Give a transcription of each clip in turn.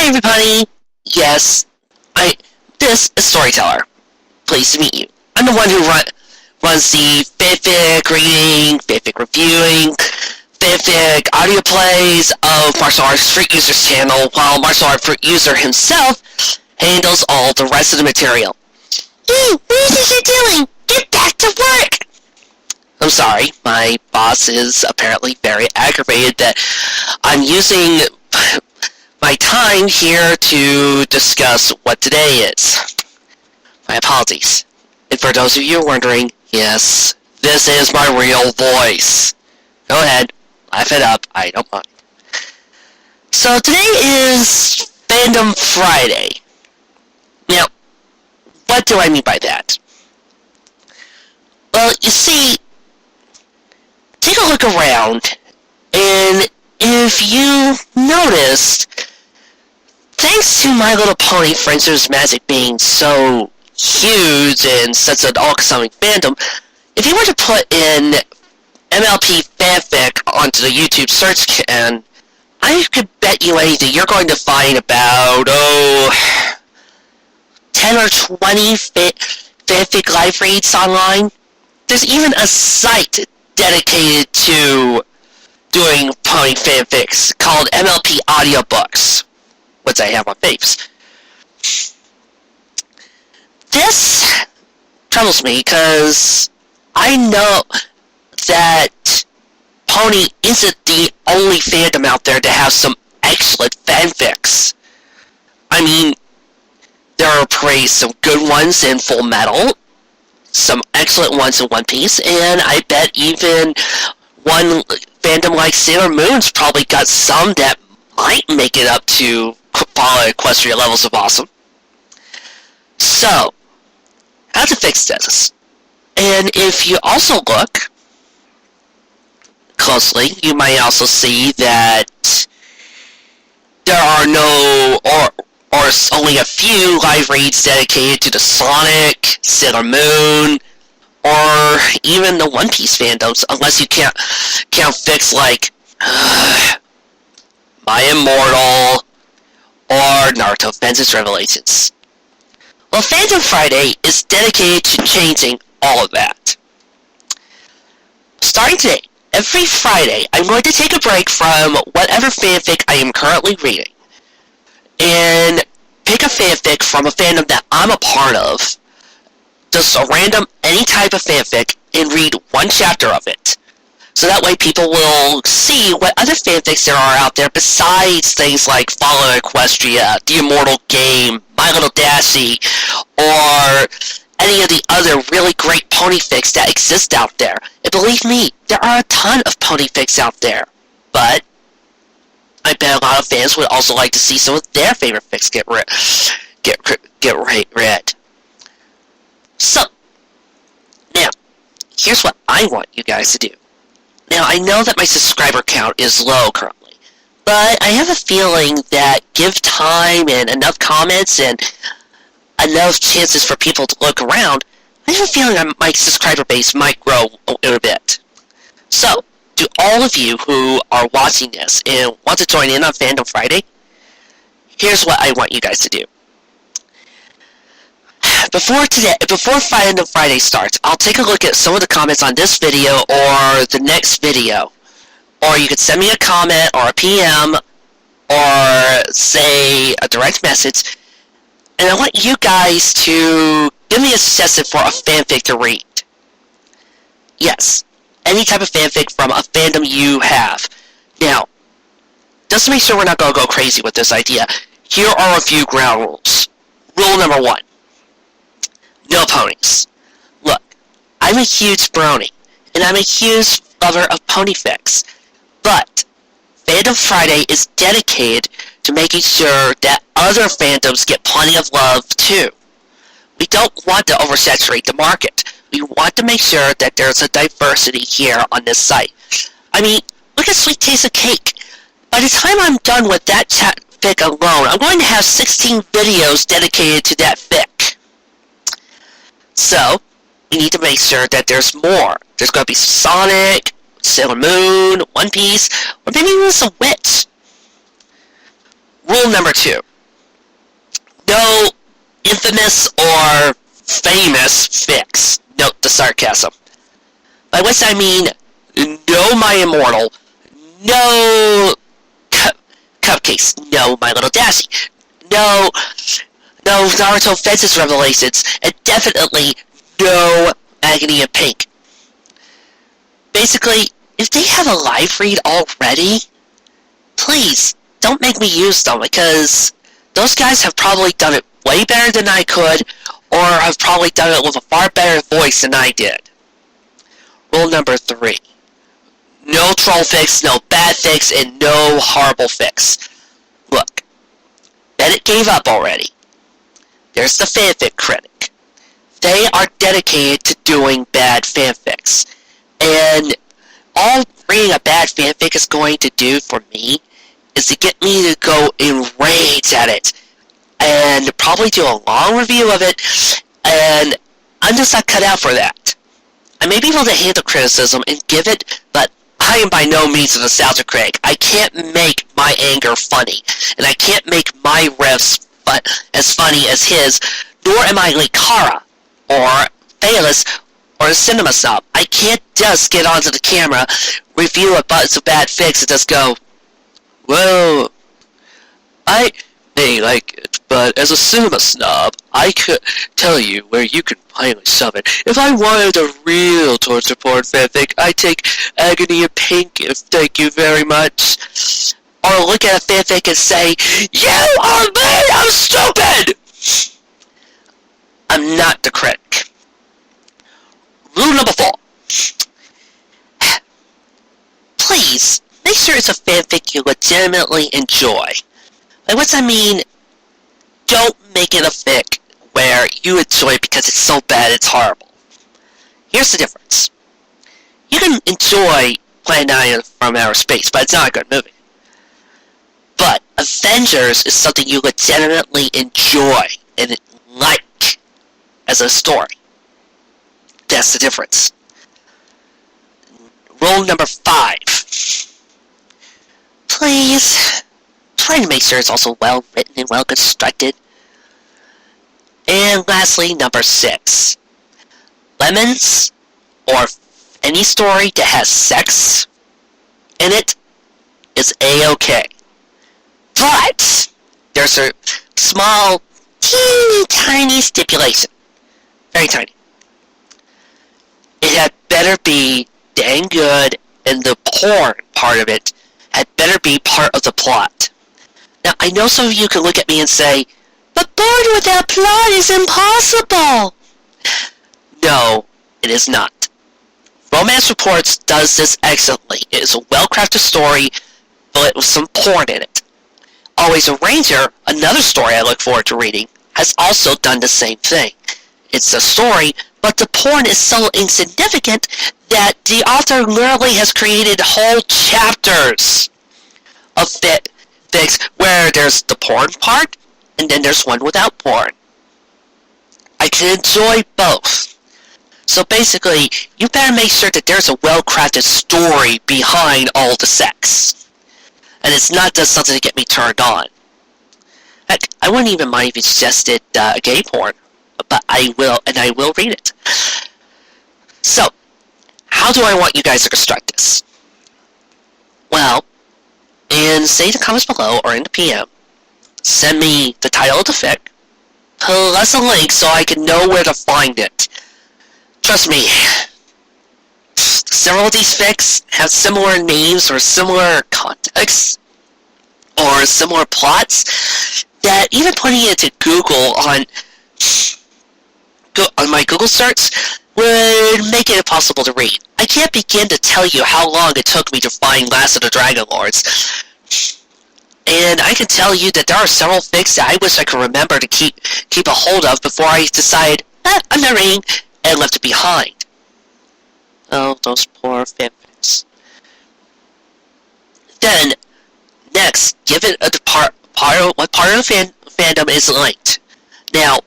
Hi everybody! Yes, this is Storyteller. Pleased to meet you. I'm the one who runs the fanfic reading, fanfic reviewing, fanfic audio plays of Martial Arts Fruit User's channel, while Martial Arts Fruit User himself handles all the rest of the material. Hey, what is it you're doing? Get back to work! I'm sorry, my boss is apparently very aggravated that I'm using my time here to discuss what today is. My apologies. And for those of you wondering, yes, this is my real voice. Go ahead, laugh it up, I don't mind. So today is Fandom Friday. Now, what do I mean by that? Well, you see, take a look around, and if you noticed, thanks to My Little Pony Friendster's Magic being so huge and such an all-consuming fandom, if you were to put in MLP fanfic onto the YouTube search can, I could bet you anything you're going to find about, 10 or 20 fanfic live reads online. There's even a site dedicated to doing pony fanfics called MLP Audiobooks, which I have on Faves. This troubles me because I know that Pony isn't the only fandom out there to have some excellent fanfics. I mean, there are some good ones in Full Metal, some excellent ones in One Piece, and I bet even one fandom like Sailor Moon's probably got some that might make it up to follow Equestria levels of awesome. So, how to fix this? And if you also look closely, you might also see that there are no, or only a few live reads dedicated to the Sonic, Sailor Moon, or even the One Piece fandoms, unless you count fics like My Immortal or Naruto Vengeance Revelations. Well, Fandom Friday is dedicated to changing all of that. Starting today, every Friday, I'm going to take a break from whatever fanfic I am currently reading and pick a fanfic from a fandom that I'm a part of, just a random, any type of fanfic, and read one chapter of it. So that way people will see what other fanfics there are out there besides things like Follow Equestria, The Immortal Game, My Little Dashi, or any of the other really great pony fics that exist out there. And believe me, there are a ton of pony fics out there. But I bet a lot of fans would also like to see some of their favorite fics get read. So, now, here's what I want you guys to do. Now, I know that my subscriber count is low currently, but I have a feeling that give time and enough comments and enough chances for people to look around, I have a feeling my subscriber base might grow in a bit. So, to all of you who are watching this and want to join in on Fandom Friday, here's what I want you guys to do. Before Fandom Friday starts, I'll take a look at some of the comments on this video or the next video. Or you could send me a comment or a PM or say a direct message. And I want you guys to give me a suggestion for a fanfic to read. Yes, any type of fanfic from a fandom you have. Now, just to make sure we're not going to go crazy with this idea, here are a few ground rules. Rule number 1. No ponies. Look, I'm a huge brony, and I'm a huge lover of pony fics, but Fandom Friday is dedicated to making sure that other fandoms get plenty of love too. We don't want to oversaturate the market. We want to make sure that there's a diversity here on this site. I mean, look at Sweet Taste of Cake. By the time I'm done with that fic alone, I'm going to have 16 videos dedicated to that fic. So, we need to make sure that there's more. There's going to be Sonic, Sailor Moon, One Piece, or maybe even some Witch. Rule number 2. No infamous or famous fics. Note the sarcasm. By which I mean, no My Immortal, no Cupcakes, no My Little Dashi, no Naruto Fences Revelations, and definitely no Agony of Pink. Basically, if they have a live read already, please don't make me use them, because those guys have probably done it way better than I could, or have probably done it with a far better voice than I did. Rule number 3. No troll fics, no bad fics, and no horrible fics. Look, Bennett gave up already. There's the fanfic critic. They are dedicated to doing bad fanfics. And all reading a bad fanfic is going to do for me is to get me to go enraged at it. And probably do a long review of it. And I'm just not cut out for that. I may be able to handle criticism and give it, but I am by no means a nostalgia critic. I can't make my anger funny, and I can't make my riffs as funny as his, nor am I like Kara, or Phaelus, or a cinema snob. I can't just get onto the camera, review a bunch of bad fics, and just go, well, I may like it, but as a cinema snob, I could tell you where you can finally shove it. If I wanted a real torture porn fanfic, I'd take Agony of Pink, thank you very much. Or look at a fanfic and say, you are made of stupid! I'm not the critic. Rule number 4. Please, make sure it's a fanfic you legitimately enjoy. By which I mean, don't make it a fic where you enjoy it because it's so bad it's horrible. Here's the difference. You can enjoy Planet 9 from Outer Space, but it's not a good movie. But Avengers is something you legitimately enjoy and like as a story. That's the difference. Rule number 5. Please try to make sure it's also well written and well constructed. And lastly, number 6. Lemons, or any story that has sex in it, is A-okay. But there's a small, teeny tiny stipulation. Very tiny. It had better be dang good, and the porn part of it had better be part of the plot. Now, I know some of you can look at me and say, but porn without plot is impossible! No, it is not. Romance Reports does this excellently. It is a well-crafted story, but with some porn in it. Always a Ranger, another story I look forward to reading, has also done the same thing. It's a story, but the porn is so insignificant that the author literally has created whole chapters of fics where there's the porn part, and then there's one without porn. I can enjoy both. So basically, you better make sure that there's a well-crafted story behind all the sex. And it's not just something to get me turned on. Heck, I wouldn't even mind if you suggested gay porn, but I will read it. So, how do I want you guys to construct this? Well, say the comments below or in the PM, send me the title of the fic, plus a link so I can know where to find it. Trust me, several of these fics have similar names or similar contexts or similar plots that even putting it into Google on my Google search would make it impossible to read. I can't begin to tell you how long it took me to find Last of the Dragon Lords. And I can tell you that there are several fics that I wish I could remember to keep a hold of before I decide, I'm not reading, and left it behind. Oh, those poor fanfics. Then, next, give it what part of the fandom is linked. Now,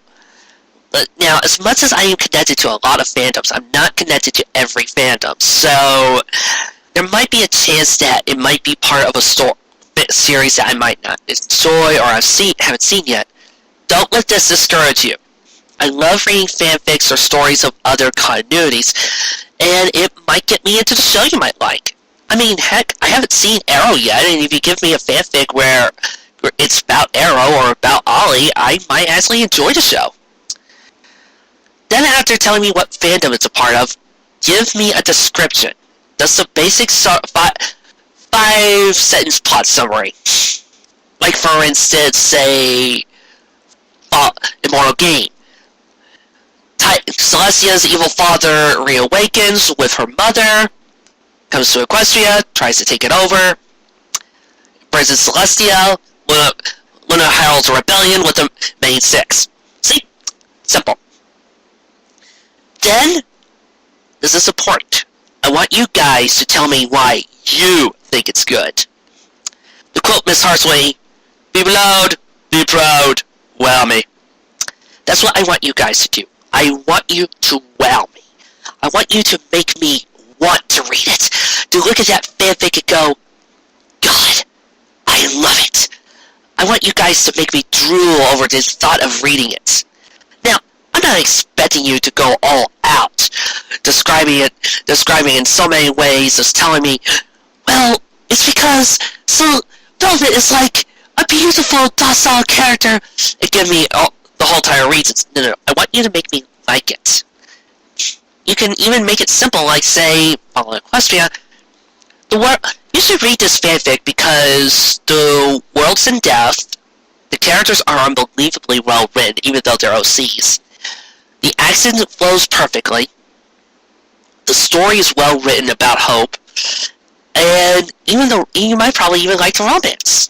as much as I am connected to a lot of fandoms, I'm not connected to every fandom. So, there might be a chance that it might be part of a series that I might not enjoy or haven't seen yet. don't let this discourage you. I love reading fanfics or stories of other continuities, and it might get me into the show you might like. I mean, heck, I haven't seen Arrow yet, and if you give me a fanfic where it's about Arrow or about Ollie, I might actually enjoy the show. Then after telling me what fandom it's a part of, give me a description. Just a basic 5-sentence plot summary. Like for instance, say, Immortal Game. Celestia's evil father reawakens with her mother, comes to Equestria, tries to take it over, imprisons Celestia, Luna heralds a rebellion with the main 6. See? Simple. Then, this is important. I want you guys to tell me why you think it's good. To quote Miss Harsley, be loud, be proud, wow me. That's what I want you guys to do. I want you to wow me. I want you to make me want to read it. To look at that fanfic and go, God, I love it. I want you guys to make me drool over the thought of reading it. Now, I'm not expecting you to go all out, describing in so many ways, just telling me, well, it's because Velvet is like a beautiful, docile character, and give me the whole entire reasons. No, I want you to make me like it. You can even make it simple, like say, following Equestria, you should read this fanfic because the world's in depth, the characters are unbelievably well written, even though they're OCs. The accent flows perfectly, the story is well written about hope, and you might probably even like the romance.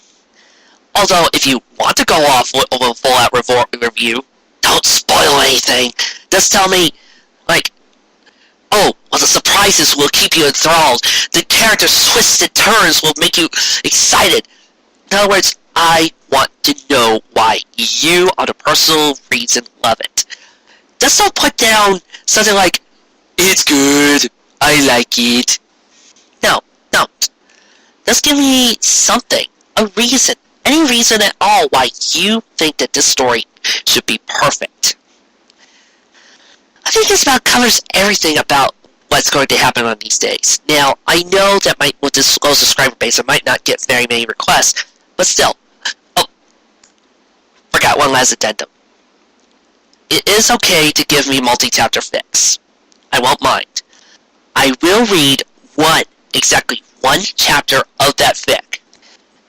Although, if you want to go off with a full-out review, don't spoil anything. Just tell me, like, oh, well, the surprises will keep you enthralled. The character's twisted turns will make you excited. In other words, I want to know why you, on a personal reason, love it. Just don't put down something like, it's good, I like it. No. Just give me something, a reason. Any reason at all why you think that this story should be perfect. I think this about covers everything about what's going to happen on these days. Now, I know that with this low subscriber base, I might not get very many requests, but still. Oh, forgot one last addendum. It is okay to give me multi-chapter fics. I won't mind. I will read exactly one chapter of that fic.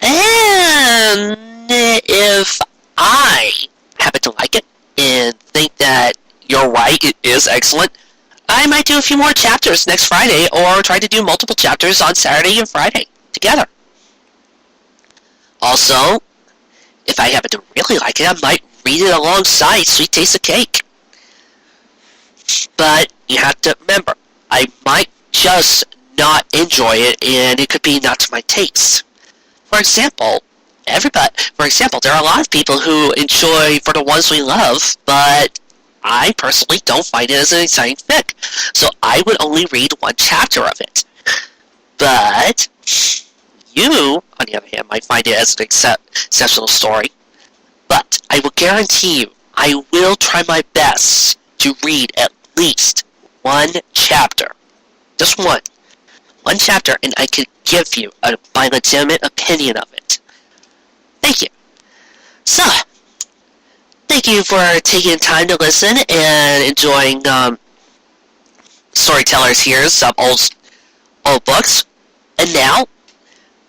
And if I happen to like it and think that you're right, it is excellent, I might do a few more chapters next Friday or try to do multiple chapters on Saturday and Friday together. Also, if I happen to really like it, I might read it alongside Sweet Taste of Cake. But you have to remember, I might just not enjoy it and it could be not to my taste. For example, there are a lot of people who enjoy For the Ones We Love, but I personally don't find it as an exciting fic, so I would only read one chapter of it. But you, on the other hand, might find it as an exceptional story. But I will guarantee you, I will try my best to read at least one chapter. Just one. One chapter, and I could give you my legitimate opinion of it. Thank you. So, thank you for taking time to listen and enjoying Storytellers Here's some old books. And now,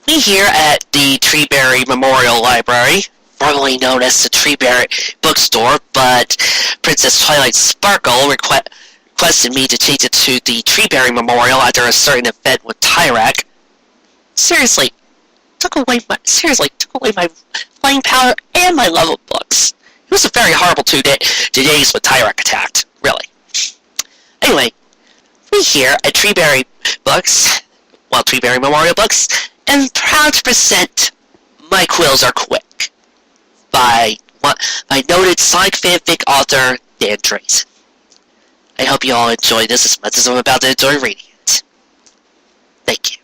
we here at the Treeberry Memorial Library, formerly known as the Treeberry Bookstore, but Princess Twilight Sparkle requested me to change it to the Treeberry Memorial after a certain event with Tyrak. Seriously, took away my playing power and my love of books. It was a very horrible 2 days when Tyrak attacked, really. Anyway, we here at Treeberry Memorial Books, am proud to present My Quills Are Quick by noted Sonic fanfic author Dan Drayton. I hope you all enjoy this as much as I'm about to enjoy reading it. Thank you.